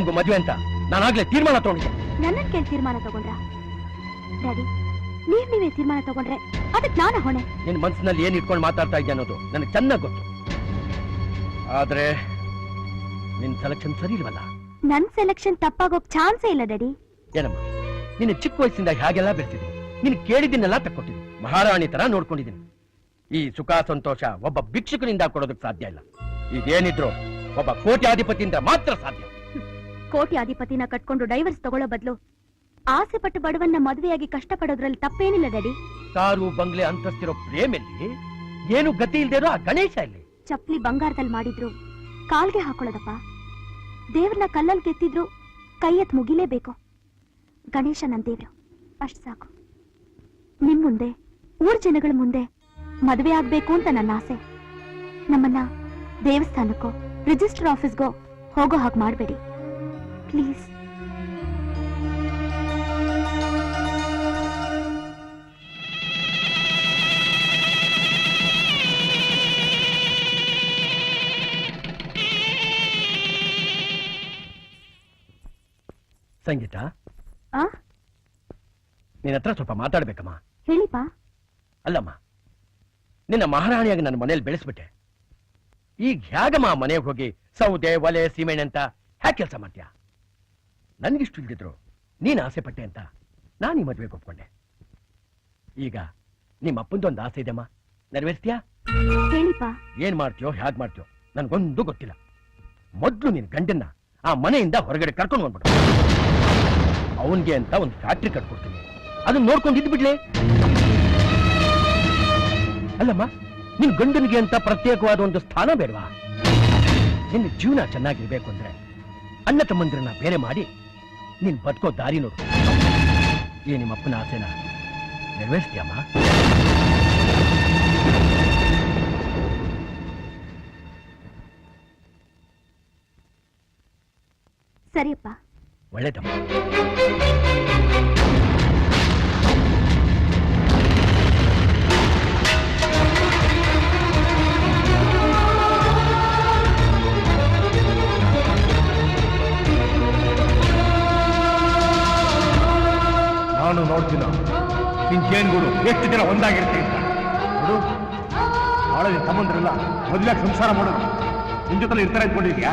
ನಿಮ್ಗೂ ಮದುವೆ ಅಂತ ನಾನಾಗ್ಲೇ ತೀರ್ಮಾನ ತಗೊಂಡಿದ್ದೆ. ನನ್ನನ್ ಕೇಳಿ ತೀರ್ಮಾನ ತಗೊಂಡ್ರ ಡ್ಯಾಡಿ? ನೀವೇ ತೀರ್ಮಾನ ತಗೊಂಡ್ರೆ ಅದಕ್ಕೆ ನಾನು ಹೊಣೆ. ನಿನ್ ಮನಸ್ಸಿನಲ್ಲಿ ಏನ್ ಇಟ್ಕೊಂಡು ಮಾತಾಡ್ತಾ ಇದ್ದೆ ಅನ್ನೋದು ನನಗೆ ಚೆನ್ನಾಗಿ ಗೊತ್ತು. ಆದ್ರೆ ನಿನ್ ಸೆಲೆಕ್ಷನ್ ಸರಿ ಇಲ್ವಲ್ಲ. ನನ್ ಸೆಲೆಕ್ಷನ್ ತಪ್ಪಾಗೋಕ್ ಚಾನ್ಸೇ ಇಲ್ಲ ಡ್ಯಾಡಿ. ಏನಮ್ಮ, ನಿನ್ನ ಚಿಕ್ಕ ವಯಸ್ಸಿಂದ ಹಾಗೆಲ್ಲ ಬೆಳೆಸಿದ್ದೀನಿ. ನೀನು ಕೇಳಿದ್ದನ್ನೆಲ್ಲ ತಕ್ಕೊಟ್ಟಿದ್ದೀನಿ. ಮಹಾರಾಣಿ ತರ ನೋಡ್ಕೊಂಡಿದ್ದೀನಿ. ಈ ಸುಖ ಸಂತೋಷ ಒಬ್ಬ ಭಿಕ್ಷುಕನಿಂದ ಕೊಡೋದಕ್ಕೆ ಸಾಧ್ಯ ಇಲ್ಲ. ಇದೇನಿದ್ರು ಒಬ್ಬ ಕೋಟ್ಯಾಧಿಪತಿಯಿಂದ ಮಾತ್ರ ಸಾಧ್ಯ. ಕೋಟ್ಯಾಧಿಪತಿನ ಕಟ್ಕೊಂಡು ಡೈವರ್ಸ್ ತಗೊಳ್ಳೋ ಬದಲು ಆಸೆ ಪಟ್ಟು ಬಡವನ್ನ ಮದುವೆಯಾಗಿ ಕಷ್ಟಪಡೋದ್ರಲ್ಲಿ ತಪ್ಪೇನಿಲ್ಲ ಡ್ಯಾಡಿ. ಕಾರು ಬಂಗ್ಲೆ ಅಂತಸ್ತಿರೋ ಪ್ರೇಮಲ್ಲಿ ಏನು ಗತಿ ಇಲ್ದೇ ಇರೋ ಆ ಗಣೇಶ ಇಲ್ಲಿ. ಚಪ್ಲಿ ಬಂಗಾರದಲ್ಲಿ ಮಾಡಿದ್ರು ಕಾಲ್ಗೆ ಹಾಕೊಳ್ಳೋದಪ್ಪ. ದೇವ್ರನ್ನ ಕಲ್ಲಲ್ಲಿ ಕೆತ್ತಿದ್ರು ಕೈ ಎತ್ ಮುಗಿಲೇಬೇಕು. ಗಣೇಶ ನನ್ ದೇವ್ರು, ಅಷ್ಟ್ ಸಾಕು. ನಿಮ್ ಮುಂದೆ ಊರ್ ಜನಗಳ ಮುಂದೆ ಮದುವೆ ಆಗ್ಬೇಕು ಅಂತ ನನ್ನ ಆಸೆ. ನಮ್ಮನ್ನ ದೇವಸ್ಥಾನಕ್ಕೋ ರಿಜಿಸ್ಟರ್ ಆಫೀಸ್ಗೋ ಹೋಗೋ ಹಾಗೆ ಮಾಡಬೇಡಿ ಪ್ಲೀಸ್. ಸಂಗೀತ, ನಿನ್ನ ಹತ್ರ ಸ್ವಲ್ಪ ಮಾತಾಡ್ಬೇಕಮ್ಮ. ಹೇಳಿಪಾ. ಅಲ್ಲಮ್ಮ, ನಿನ್ನ ಮಹಾರಾಣಿಯಾಗಿ ನನ್ನ ಮನೇಲಿ ಬೆಳೆಸ್ಬಿಟ್ಟೆ. ಈಗ ಹೇಗಮ್ಮ ಮನೆಗೆ ಹೋಗಿ ಸೌದೆ ಒಲೆ ಸೀಮೆಣ್ಣೆ ಅಂತ ಹ್ಯಾಕ್ ಕೆಲಸ ಮಾಡ್ತೀಯ? ನನ್ಗಿಷ್ಟು ಇಲ್ದಿದ್ರು ನೀನ್ ಆಸೆ ಪಟ್ಟೆ ಅಂತ ನಾನು ಈ ಮದುವೆಗೆ ಒಪ್ಕೊಂಡೆ. ಈಗ ನಿಮ್ಮ ಅಪ್ಪಂದೊಂದು ಆಸೆ ಇದೆಮ್ಮ, ನೆರವೇರಿಸ್ತೀಯಾ? ಹೇಳಿಪಾ. ಏನ್ ಮಾಡ್ತೀಯೋ ಹ್ಯಾಗ್ ಮಾಡ್ತೀಯೋ ನನ್ಗೊಂದು ಗೊತ್ತಿಲ್ಲ. ಮೊದ್ಲು ನಿನ್ ಗಂಡನ್ನ ಆ ಮನೆಯಿಂದ ಹೊರಗಡೆ ಕರ್ಕೊಂಡು ಬಂದ್ಬಿಡು. ಅವನ್ಗೆ ಅಂತ ಒಂದು ಫ್ಯಾಕ್ಟ್ರಿ ಕಟ್ಕೊಡ್ತೀನಿ, ಅದನ್ನ ನೋಡ್ಕೊಂಡು ಇದ್ಬಿಡ್ಲೆ. ಅಲ್ಲಮ್ಮ, ನಿನ್ ಗಂಡನಿಗೆ ಅಂತ ಪ್ರತ್ಯೇಕವಾದ ಒಂದು ಸ್ಥಾನ ಬೇಡವಾ? ನಿನ್ನ ಜೀವನ ಚೆನ್ನಾಗಿರ್ಬೇಕು ಅಂದ್ರೆ ಅಣ್ಣ ತಮ್ಮಂದಿರನ್ನ ಬೇರೆ ಮಾಡಿ ನೀನ್ ಬದುಕೋ ದಾರಿ ನೋಡು. ಈ ನಿಮ್ಮಪ್ಪನ ಆಸೆನ ನೆರವೇರಿಸ್ತೀಯಮ್ಮ? ಸರಿಯಪ್ಪ. ಒಳ್ಳೇದಮ್ಮ. ನಾನು ನೋಡ್ತೀನ ನಿನ್ ಜೇನ್ಗೂಡು ಎಷ್ಟು ಜನ ಒಂದಾಗಿರ್ತೀನಿ ಅಂತ ನೋಡು. ನಾಳೆ ಸಂಬಂಧರಿಲ್ಲ, ಮೊದಲಾಗಿ ಸಂಸಾರ ಮಾಡೋದು. ನಿನ್ ಜೊತೆ ಇರ್ತಾರೆ ಅಂದ್ಕೊಂಡಿದ್ಯಾ?